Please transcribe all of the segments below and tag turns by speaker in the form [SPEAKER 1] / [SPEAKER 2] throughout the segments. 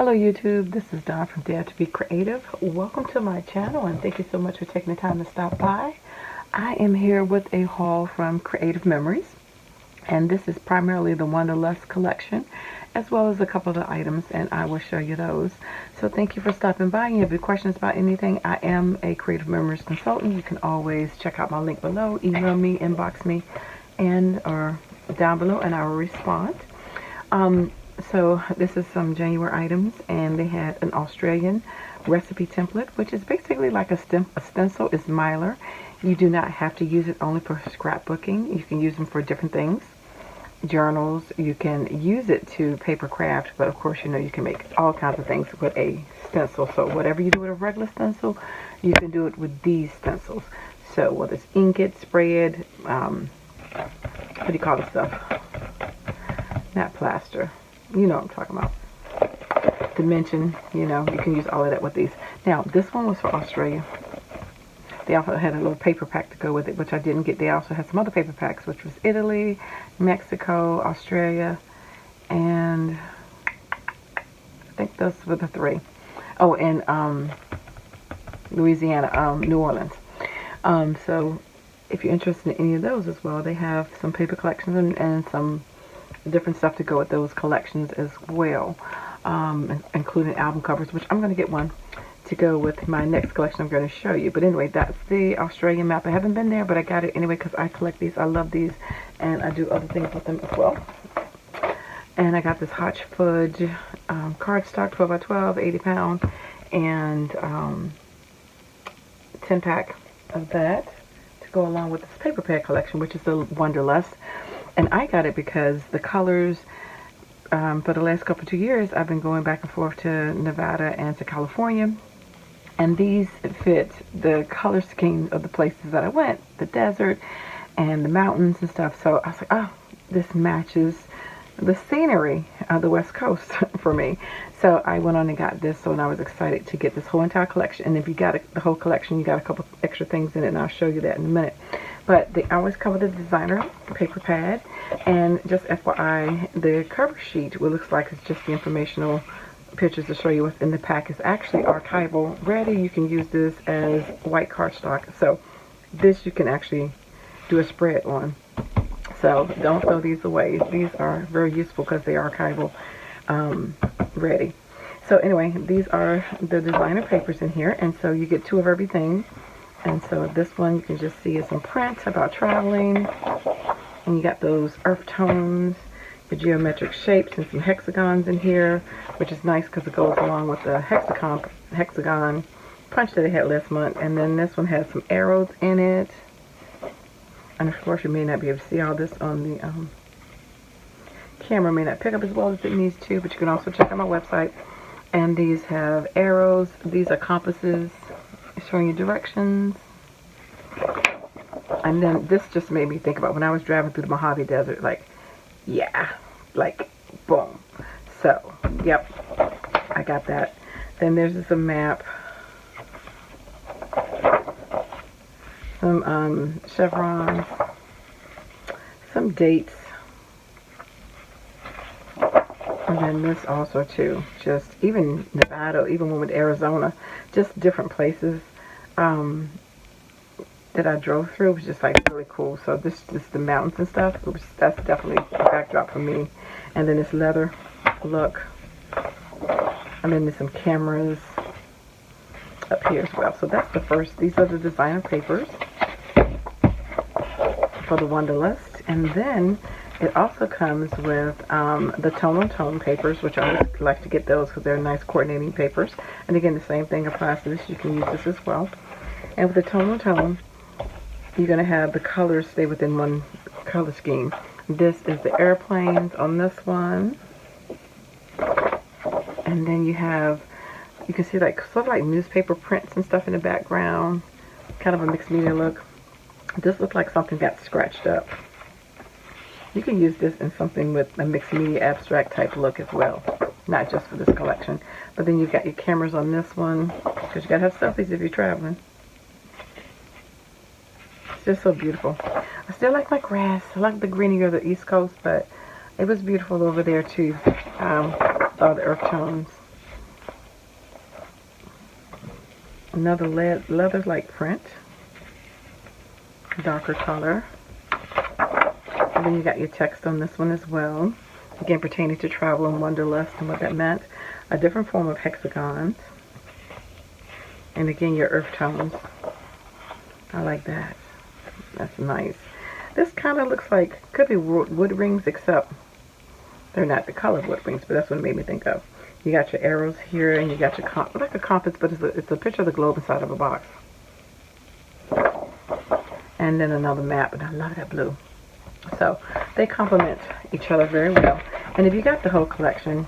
[SPEAKER 1] Hello YouTube, this is Dawn from DaretoBeCreative. Welcome to my channel and thank you so much for taking the time to stop by. I am here with a haul from Creative Memories, and this is primarily the Wanderlust collection as well as a couple of the items, and I will show you those. So thank you for stopping by. If you have any questions about anything, I am a Creative Memories consultant. You can always check out my link below, email me, inbox me, and or down below, and I will respond. So this is some January items, and they had an Australian recipe template, which is basically like a stencil. It's Mylar. You do not have to use it only for scrapbooking. You can use them for different things. Journals, you can use it to paper craft, but of course, you know, you can make all kinds of things with a stencil. So whatever you do with a regular stencil, you can do it with these stencils. So whether it's ink it, spray it, what do you call this stuff? Not plaster. You know what I'm talking about. Dimension, you know, you can use all of that with these. Now, this one was for Australia. They also had a little paper pack to go with it, which I didn't get. They also had some other paper packs, which was Italy, Mexico, Australia, and I think those were the three. Oh, and Louisiana, New Orleans. So if you're interested in any of those as well, they have some paper collections and some different stuff to go with those collections as well, including album covers, which I'm going to get one to go with my next collection I'm going to show you. But anyway, that's the Australian map. I haven't been there, but I got it anyway because I collect these. I love these, and I do other things with them as well. And I got this Hotch Fudge cardstock, 12 by 12, 80 pound, and 10 pack of that to go along with this paper pad collection, which is the Wanderlust. And I got it because the colors, for the last couple of 2 years, I've been going back and forth to Nevada and to California. And these fit the color scheme of the places that I went, the desert and the mountains and stuff. So I was like, oh, this matches the scenery of the West Coast for me. So I went on and got this, and I was excited to get this whole entire collection. And if you got the whole collection, you got a couple extra things in it, and I'll show you that in a minute. But they always cover the designer paper pad, and just FYI, the cover sheet, what looks like it's just the informational pictures to show you what's in the pack, is actually archival ready. You can use this as white cardstock. So this you can actually do a spread on. So don't throw these away. These are very useful because they are archival ready. So anyway, these are the designer papers in here, and so you get two of everything. And so this one you can just see is some print about traveling, and you got those earth tones, the geometric shapes, and some hexagons in here, which is nice because it goes along with the hexagon punch that I had last month. And then this one has some arrows in it. And of course, you may not be able to see all this on the camera. May not pick up as well as it needs to, but you can also check out my website. And these have arrows. These are compasses showing you directions. And then this just made me think about when I was driving through the Mojave Desert, like, yeah, like, boom. So, yep, I got that. Then there's just a map. Some chevrons, some dates, and then this also too, just even Nevada, even one with Arizona, just different places that I drove through. It was just like really cool. So this is the mountains and stuff. That's definitely a backdrop for me. And then this leather look, and then there's some cameras up here as well. So that's the first. These are the designer papers for the Wanderlust. And then it also comes with the tone on tone papers, which I always like to get those because they're nice coordinating papers. And again, the same thing applies to this. You can use this as well. And with the tone on tone, you're going to have the colors stay within one color scheme. This is the airplanes on this one. And then you have, you can see like sort of like newspaper prints and stuff in the background. Kind of a mixed media look. This looks like something got scratched up. You can use this in something with a mixed media abstract type look as well. Not just for this collection. But then you've got your cameras on this one, because you got to have selfies if you're traveling. It's just so beautiful. I still like my grass. I like the greenery of the East Coast, but it was beautiful over there too. All the earth tones. Another leather-like print, darker color. And then you got your text on this one as well. Again, pertaining to travel and wanderlust and what that meant. A different form of hexagons. And again, your earth tones. I like that. That's nice. This kind of looks like, could be wood rings, except they're not the color of wood rings, but that's what it made me think of. You got your arrows here, and you got your like a compass, but it's a picture of the globe inside of a box. And then another map, and I love that blue. So they complement each other very well. And if you got the whole collection,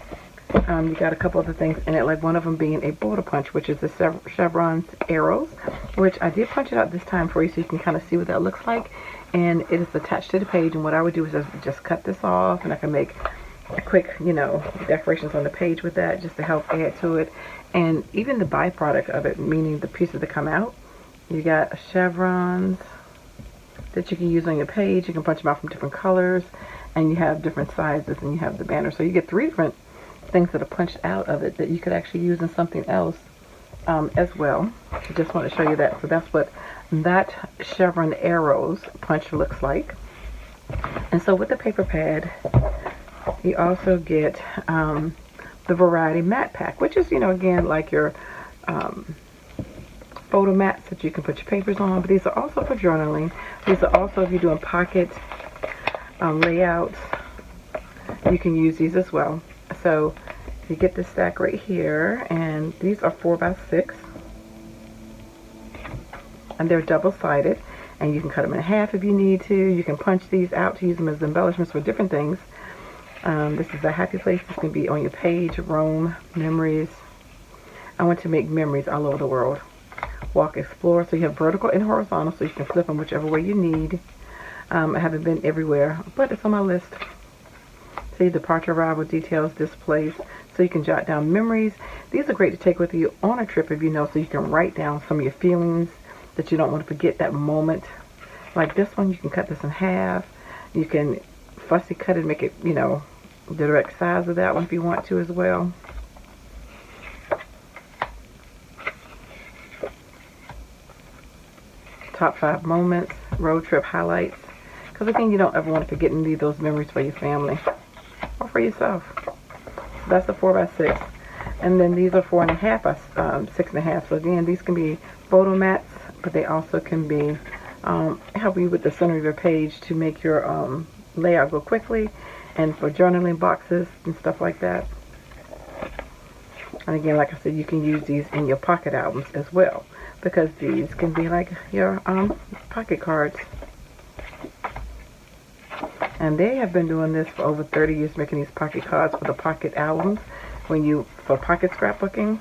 [SPEAKER 1] you got a couple other things in it, like one of them being a border punch, which is the chevrons arrows, which I did punch it out this time for you so you can kind of see what that looks like. And it is attached to the page, and what I would do is just cut this off, and I can make a quick, you know, decorations on the page with that just to help add to it. And even the byproduct of it, meaning the pieces that come out, you got chevrons that you can use on your page. You can punch them out from different colors, and you have different sizes, and you have the banner. So you get 3 different things that are punched out of it that you could actually use in something else as well. I just want to show you that. So that's what that chevron arrows punch looks like. And so with the paper pad, you also get the Variety Matte Pack, which is, you know, again, like your photo mats that you can put your papers on. But these are also for journaling. These are also, if you're doing pocket layouts, you can use these as well. So you get this stack right here, and these are 4x6, and they're double-sided, and you can cut them in half if you need to. You can punch these out to use them as embellishments for different things. This is a happy place. This can be on your page, roam, memories. I want to make memories all over the world. Walk, explore. So you have vertical and horizontal, so you can flip them whichever way you need. I haven't been everywhere, but it's on my list. See, departure, arrival, details, displays, so you can jot down memories. These are great to take with you on a trip if you know, so you can write down some of your feelings that you don't want to forget that moment. Like this one, you can cut this in half. You can fussy cut it, make it, you know, the direct size of that one if you want to as well. Top 5 moments, road trip highlights. Because again, you don't ever want to forget and leave those memories for your family or for yourself. So that's a 4x6. And then these are 4.5 by 6.5. So again, these can be photo mats, but they also can be help you with the center of your page to make your layout go quickly, and for journaling boxes and stuff like that. And again, like I said, you can use these in your pocket albums as well, because these can be like your pocket cards. And they have been doing this for over 30 years, making these pocket cards for the pocket albums. For pocket scrapbooking,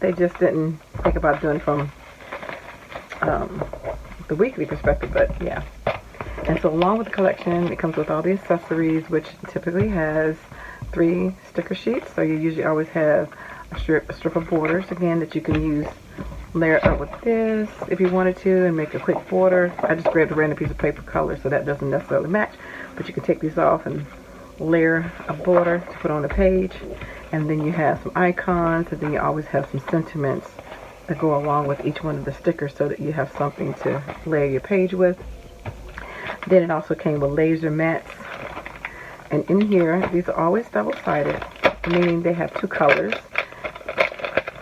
[SPEAKER 1] they just didn't think about doing it from the weekly perspective, but yeah. And so along with the collection, it comes with all the accessories, which typically has 3 sticker sheets. So you usually always have a strip of borders, again, that you can use, layer up with this if you wanted to, and make a quick border. I just grabbed a random piece of paper color, so that doesn't necessarily match, but you can take these off and layer a border to put on the page. And then you have some icons, and then you always have some sentiments that go along with each one of the stickers, so that you have something to layer your page with. Then it also came with laser mats, and in here, these are always double-sided, meaning they have 2 colors.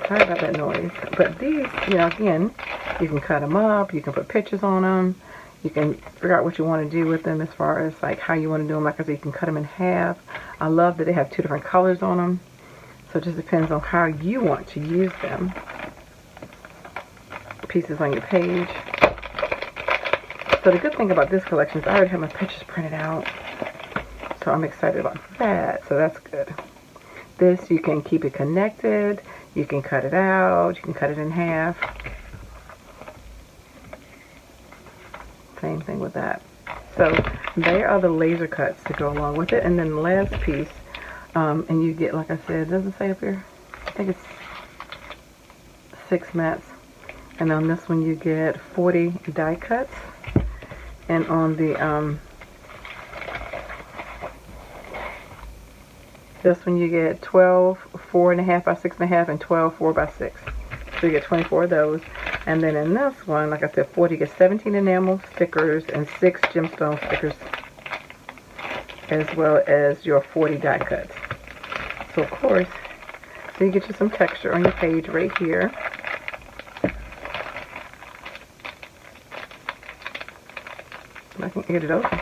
[SPEAKER 1] Sorry about that noise. But these, you know, again, you can cut them up, you can put pictures on them, you can figure out what you want to do with them as far as like how you want to do them. Like I said, you can cut them in half. I love that they have 2 different colors on them, so it just depends on how you want to use them. Pieces on your page. So the good thing about this collection is I already have my pictures printed out, so I'm excited about that. So that's good. This, you can keep it connected, you can cut it out, you can cut it in half. Same thing with that. So there are the laser cuts to go along with it. And then the last piece, and you get, like I said, does it say up here? I think it's 6 mats. And on this one you get 40 die cuts. And on the this one you get 12 4.5 by 6.5 and 12 4 by 6. So you get 24 of those. And then in this one, like I said, 40, you get 17 enamel stickers and 6 gemstone stickers, as well as your 40 die cuts. So of course, so you get you some texture on your page right here. I can get it open.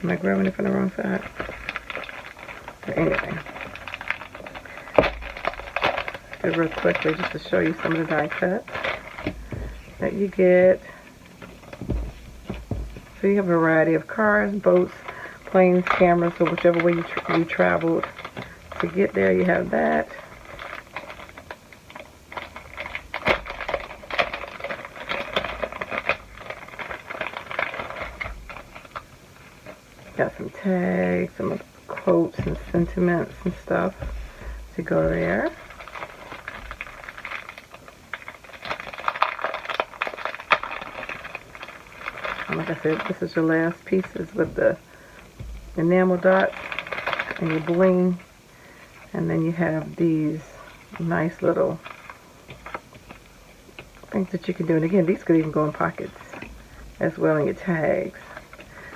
[SPEAKER 1] Am I grabbing it from the wrong side? But anyway, do real quickly just to show you some of the die cuts that you get. So you have a variety of cars, boats, planes, cameras, so whichever way you traveled to get there, you have that. Got some tags, some quotes and sentiments and stuff to go there. And like I said, this is your last pieces with the enamel dots and your bling. And then you have these nice little things that you can do. And again, these could even go in pockets as well in your tags.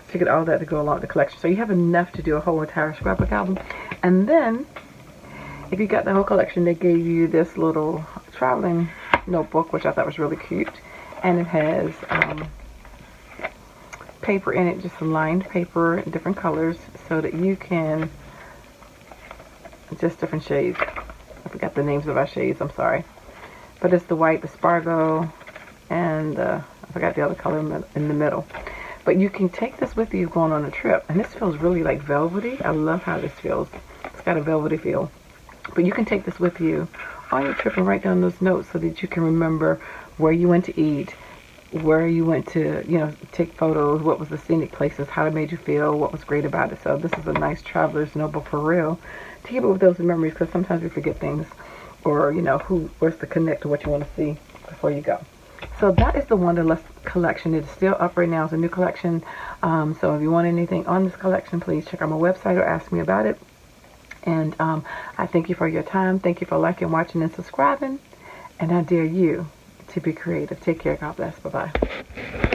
[SPEAKER 1] So you get all that to go along with the collection. So you have enough to do a whole entire scrapbook album. And then, if you got the whole collection, they gave you this little traveling notebook, which I thought was really cute. And it has paper in it, just some lined paper in different colors, so that you can, just different shades. I forgot the names of our shades, I'm sorry. But it's the white, the spargo, and I forgot the other color in the middle. But you can take this with you going on a trip. And this feels really like velvety. I love how this feels. It's got a velvety feel. But you can take this with you on your trip and write down those notes so that you can remember where you went to eat, where you went to, you know, take photos, what was the scenic places, how it made you feel, what was great about it. So this is a nice traveler's notebook for real to keep it with those memories, because sometimes we forget things, or, you know, where's the connect to what you want to see before you go. So that is the Wanderlust collection. It is still up right now. It's a new collection. So if you want anything on this collection, please check out my website or ask me about it. And I thank you for your time. Thank you for liking, watching, and subscribing. And I dare you to be creative. Take care. God bless. Bye-bye.